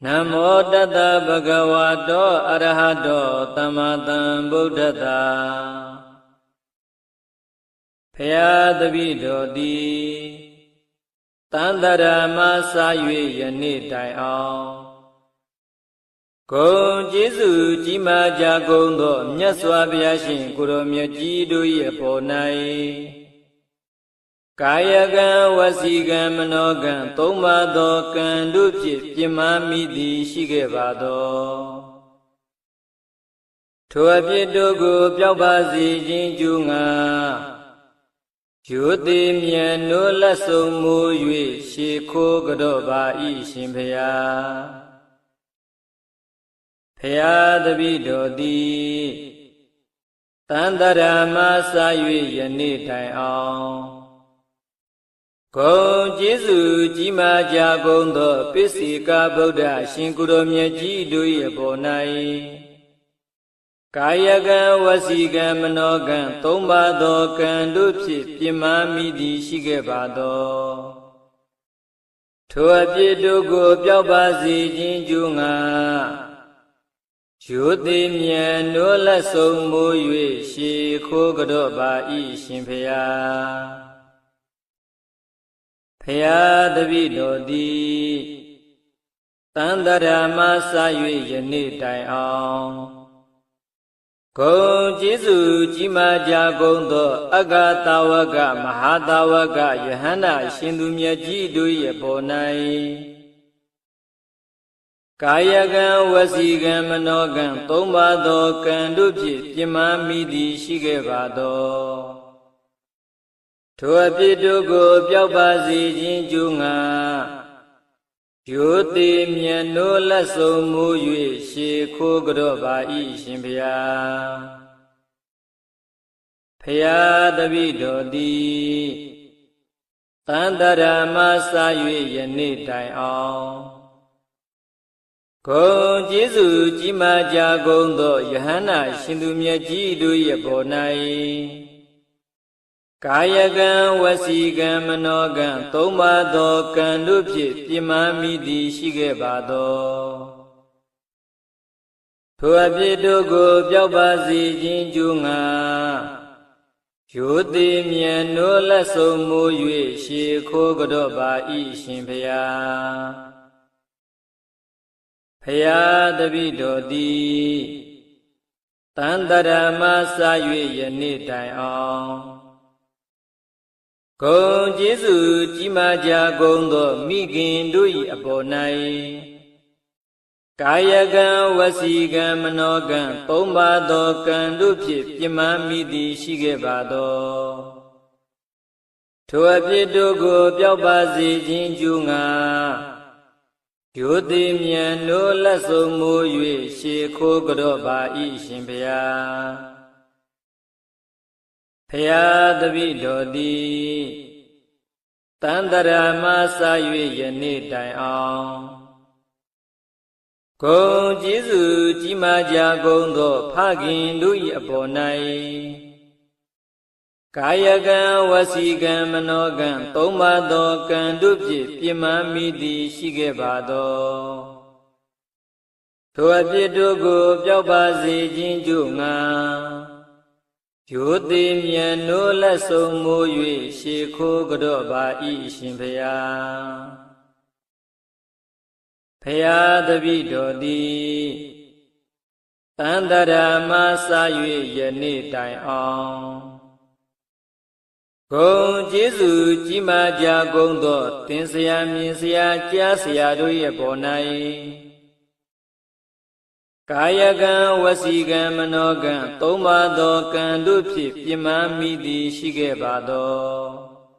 Namo Tata Bhagavato Arahato Tammatam Buddhata Phayadavido Di Tantarama Sayue Yani Dai Ao Gong Jesu Jima Jagong Do Myaswa Vyashin Kuro Myaji Do Ye Po Nai Kayagan Wasigan Manogan Toma Do Kan Dupchit Pima Midi Shige Vado Tua Pidogo Pyaubasi Jinjunga Yuti Mien No Lasso Mu Yue Shiko Gadoba I Shimpaya Phayadavido Di Tantarama Sayue Yani Dai Ao Gong Jesu Jima Jagong Do Pisika Buddha Shinkuro Myaji Do Ye Po Nai Kayagan Wasigan Manogan Toma Do Kan Dupchit Pima Midi Shige Vado Tua Pidogo Pyaubasi Jinjunga Yuti Mien No Lasso Mu Yue Shiko Gadoba I Shimpaya Phayadavido Di Tantarama Sayue Yani Dai Ao Gong Jesu Jima Jagong Do Agatavaga Mahatavaga Yahana Shindu Myaji Do Ye Po Nai Kayagan Wasigan Manogan Toma Do Kan Dupchit Pima Midi Shige Vado Tua Pidogo Pyaubasi Jinjunga Yuti Mien No Lasso Mu Yue Shiko Gadoba I Shimpaya Phayadavido Di Tantarama Sayue Yani Dai Ao Gong Jesu Jima Jagong Do Yahana Shindu Myaji Do Ye Po Nai Kayagan Wasigan Manogan Toma Do Kan Dupchit Pima Midi Shige Vado Tua Pidogo Pyaubasi Jinjunga Yuti Mien No Lasso Mu Yue Shiko Gadoba I Shimpaya Phayadavido Di Tantarama Sayue Yani Dai Ao Gong Jesu Jima Jagong Do Migin Do Yi Apo Nai Kayagan Wasigan Manogan Toma Do Kan Dupchit Pima Midi Shige Vado Tua Pidogo Pyaubasi Jinjunga Yuti Mien No Lasso Mu Yue Shiko Gadoba I Shimpaya Phayadavido Di Tantarama Sayue Yani Dai Ao Gong Jesu Jima Jagong Do Phagin Do Yi Apo Nai Kayagan Wasigan Manogan Toma Do Kan Dupchit Pima Midi Shige Vado Tua Pidogo Pyaubasi Jinjunga Yuti Mien No Lasso Mu Yue Shiko Gadoba I Shimpaya Phayadavido Di Tantarama Sayue Yani Dai Ao Gong Jesu Jima Jagong Do Tinsaya Minsaya Kyasaya Do Ye Po Nai Kayagan Wasigan Manogan Toma Do Kan Dupchit Pima Midi Shige Vado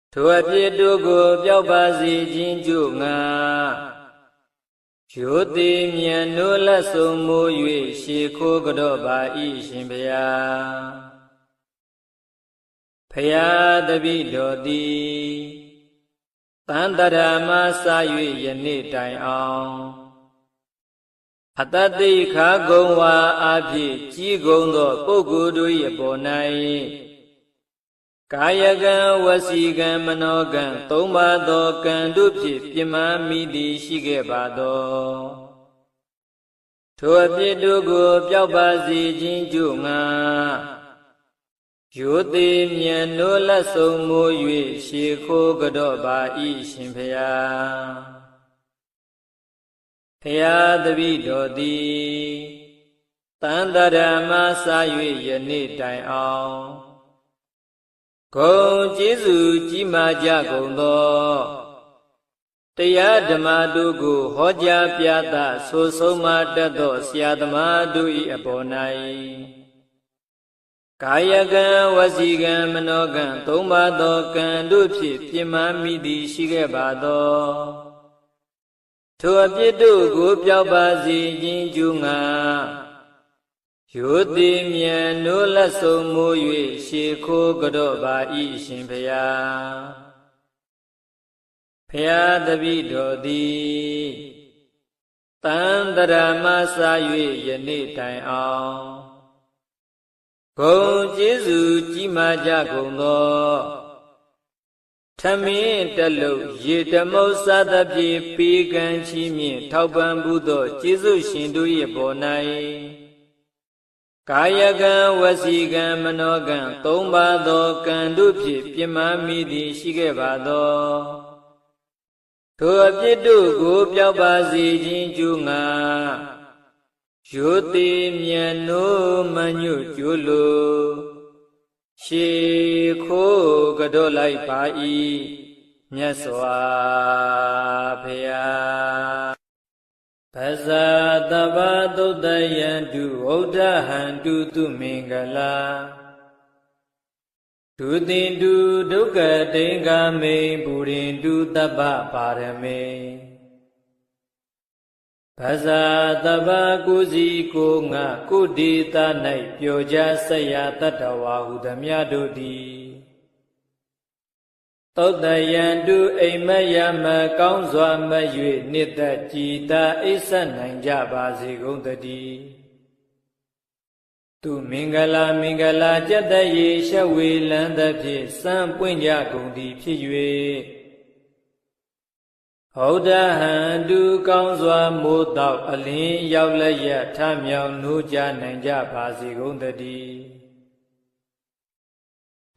Tua Pidogo Pyaubasi Jinjunga Yuti Mien No Lasso Mu Yue Shiko Gadoba I Shimpaya Phayadavido Di Tantarama Sayue Yani Dai Ao Atati Kha Gong Wa Aphi Ji Gong Do Puggol Do Ye Po Nai ကာယကံဝစီကံမနောကံသုံးပါးသောကံတို့ဖြင့်ပြမမိသည်ရှိခဲ့ပါသောထိုအပြစ်တို့ကိုပျောက်ပါစေခြင်းကြို့ငါရိုသေမြတ်နိုးလက်ဆုံးမိုး၍ရှေခိုးကြော့ပါ၏ရှင်ဖျားဖျားတပည့်တော်သည်တန်တရာမစာ၍ယနေ့တိုင်အောင်ဂုဏ်ကျေးဇူးကြီးမားကြကုန်သောတရားဓမ္မတို့ကိုဟောကြားပြသဆိုဆုံးမတတ်သောဆရာသမားတို့၏အပေါ်၌ကာယကံဝစီကံမနောကံသုံးပါးသောကံတို့ဖြင့်ပြမမိသည်ရှိခဲ့ပါသောထိုအပြစ်တို့ကိုပျောက်ပါစေခြင်းကြိုးငါရိုသေမြတ်နိုးလက်ဆုံးမိုး၍ရှေခိုးကြော့ပါ၏ရှင်ဖျားဖျားတပည့်တော်သည်တန်တရာမစာ၍ယနေ့တိုင်အောင်ဂုဏ်ကျေးဇူးကြီးမားကြကုန်သောထမင်းတလုံးရေတမုတ်စားသဖြင့်ပေးကမ်းချီးမြှင့်ထောက်ပံ့မှုသောကျေးဇူးရှင်တို့၏ပေါ်၌ကာယကံဝစီကံမနောကံသုံးပါးသောကံတို့ဖြင့်ပြမမိသည်ရှိခဲ့ပါသောထိုအပြစ်တို့ကိုပျောက်ပါစေခြင်းကြိုးငါရိုသေမြတ်နိုးမညွတ်ကြိုးလိုရှေခိုးကြော့လိုက်ပါ၏မြတ်စွာဘုရားပဇာတဗ္ဗသုတ္တယံတုဝုဒ္ဓဟံတုသူမင်္ဂလာဒုသင်တုဒုက္ခတိင်္ဂမေပုရိန္တုတပ္ပပါရမေပဇာတဗ္ဗကုစီကိုငါကုဒေသ၌ပြောကြဆက်ရတတ္တဝါဟုသမျှတို့သည်သုတ္တယံတုအိမ်မက်ရမကောင်းစွာမ၍နှစ်သက်ကြည်သာအိပ်ဆက်နိုင်ကြပါစေကုန်သတည်းသူမင်္ဂလာမင်္ဂလာကြက်တရေရှဝေလန်းသဖြင့်စံပွင့်ကြကုန်သည်ဖြစ်၍ဟောဒဟံတုကောင်းစွာမိုးတောက်အလင်းရောက်လက်ရထမြောင်နိုးကြနိုင်ကြပါစေကုန်သတည်း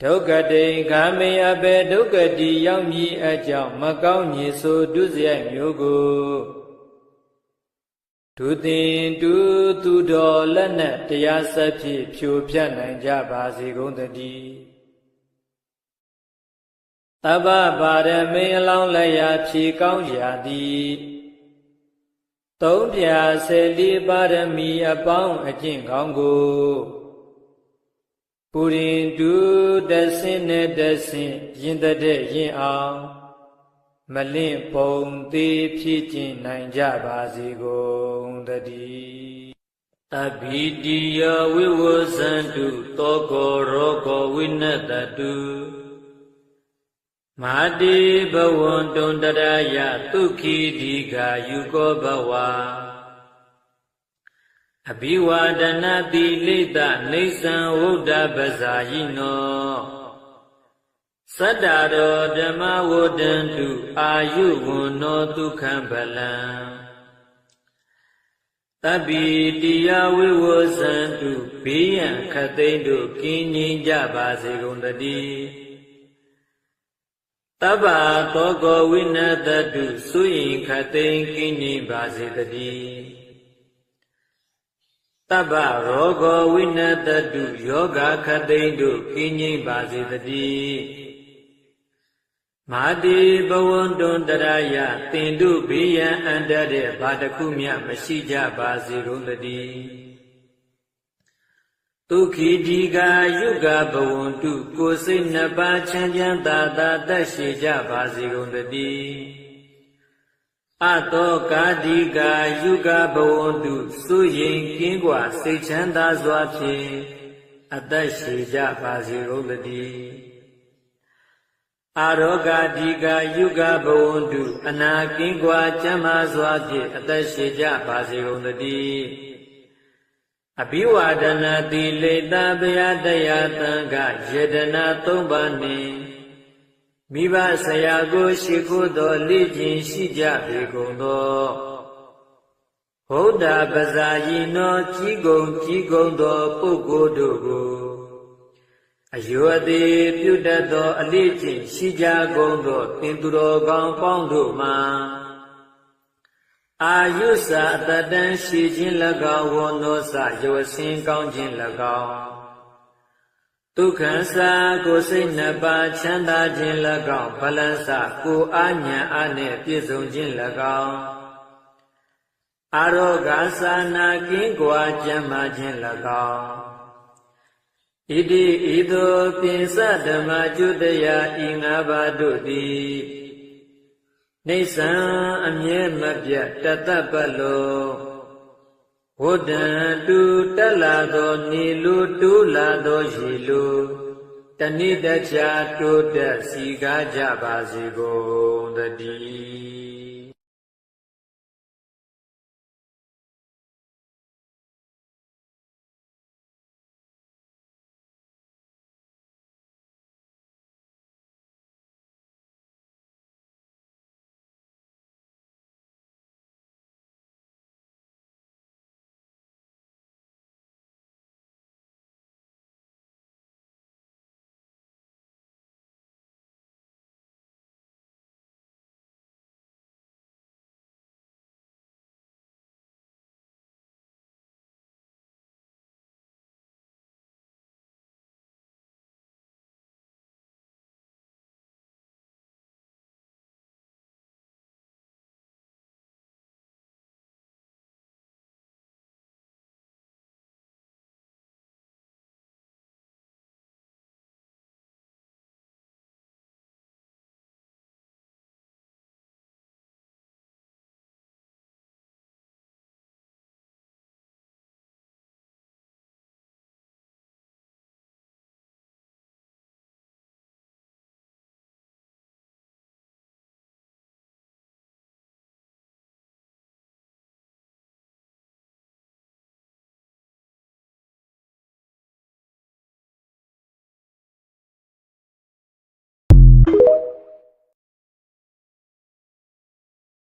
ဒုက္ခတိင်္ဂမေအဘေဒုက္ခတိရောက်မည်အကြောင်းမကောင်းညည်ဆိုဒုစရိုက်မျိုးကိုဒုသင်တုသူတော်လက်နက်တရားစက်ဖြင့်ဖြိုဖျက်နိုင်ကြပါစေကုန်သတည်းတပ္ပပါရမေအလောင်းလက်ရာဖြေကောင်းရာသည်သုံးပြ14ပါရမီအပေါင်းအကျင့်ကောင်းကိုပုရိန္တုတဆင်းနဲ့တဆင်းရင်တဲ့ရင်အောင်မလင့်ပုံသေးဖြစ်ခြင်းနိုင်ကြပါစေကုန်တည်းအဘိတိယဝိဝဇန္တုတောကောရောကောဝိနတတုမာတိဘဝံတုံတရာယသုခိဒီဃာယုကောဘဝအဘိဝါဒနာတိလိတနေသံဝုဒ္ဓပဇာယိနောသတ္တရောဓမ္မဝဒ္ဒန္တုအာယုဝန္နောဒုက္ခံဗလံတပိတိယဝိဝဇန္တုဘေးရန်ခတ်သိမ်းတို့ကင်းငြိမ်းကြပါစေကုန်တည်းတပ္ပသောကောဝိနတတုစွရင်ခတ်သိမ်းကင်းငြိမ်းပါစေတည်းတပ္ပရောဂောဝိနတတုယောဂခတ်သိမ်းတို့ကင်းငြိမ်းပါစေတည်းမာတိဘဝန္တုံတရာယတင်တို့ဘေးရန်အန္တတဲ့ဘာတစ်ခုမျှမရှိကြပါစေကုန်တည်းဒုက္ခိဒီဃာယုဂဘဝန္တုကိုယ်စိတ်နှစ်ပါးချမ်းချမ်းသာသာသက်ရှိကြပါစေကုန်တည်းအတောကာဒီဃာယုဂဘဝန္တုစွရင်ကင်းกว่าစိတ်ချမ်းသာစွာဖြင့်အသက်ရှိကြပါစေကုန်တည်းအာရောဂဒီဃာယုဂဘဝန္တုအနာကင်းกว่าကျမ်းမာစွာဖြင့်အသက်ရှိကြပါစေကုန်တည်း အဘိဝဒနာတိလေသာဗျာတရားသံဃယတနာ၃ပါးနှင့်မိဘဆရာကိုရှိခိုးသောလေ့ကျင့်ရှိကြပေကုန်သောဘုဒ္ဓပဇာယိနောကြီးကုန်သောပုဂ္ဂိုလ်တို့ကိုအယောအသေးပြုတတ်သောအလေ့ကျင့်ရှိကြကုန်သောသင်သူတော်ကောင်းပေါင်းတို့မှာအာယုစအတတန်ရှိခြင်း၎င်းဝန္နောစယောစင်ကောင်းခြင်း၎င်းဒုက္ခစာကိုစိတ်နှစ်ပါးချမ်းသာခြင်း၎င်းဗလန်စကိုအာညာအားနှင့်ပြည့်စုံခြင်း၎င်းအာရောဂါစာနာကင်းကွာကျမ်းမာခြင်း၎င်းဣတိဣသောပိစဓမ္မကျွတယဤငါးပါးတို့သည်နိစ္စံအမြဲမပြတ်တတ္တပတ်လုံးဝဋ္ဌံတူတက်လာသောနေလိုတိုးလာသောရေလိုတဏိတ္တချာတိုးတက်စီကားကြပါစေကုန်သတည်း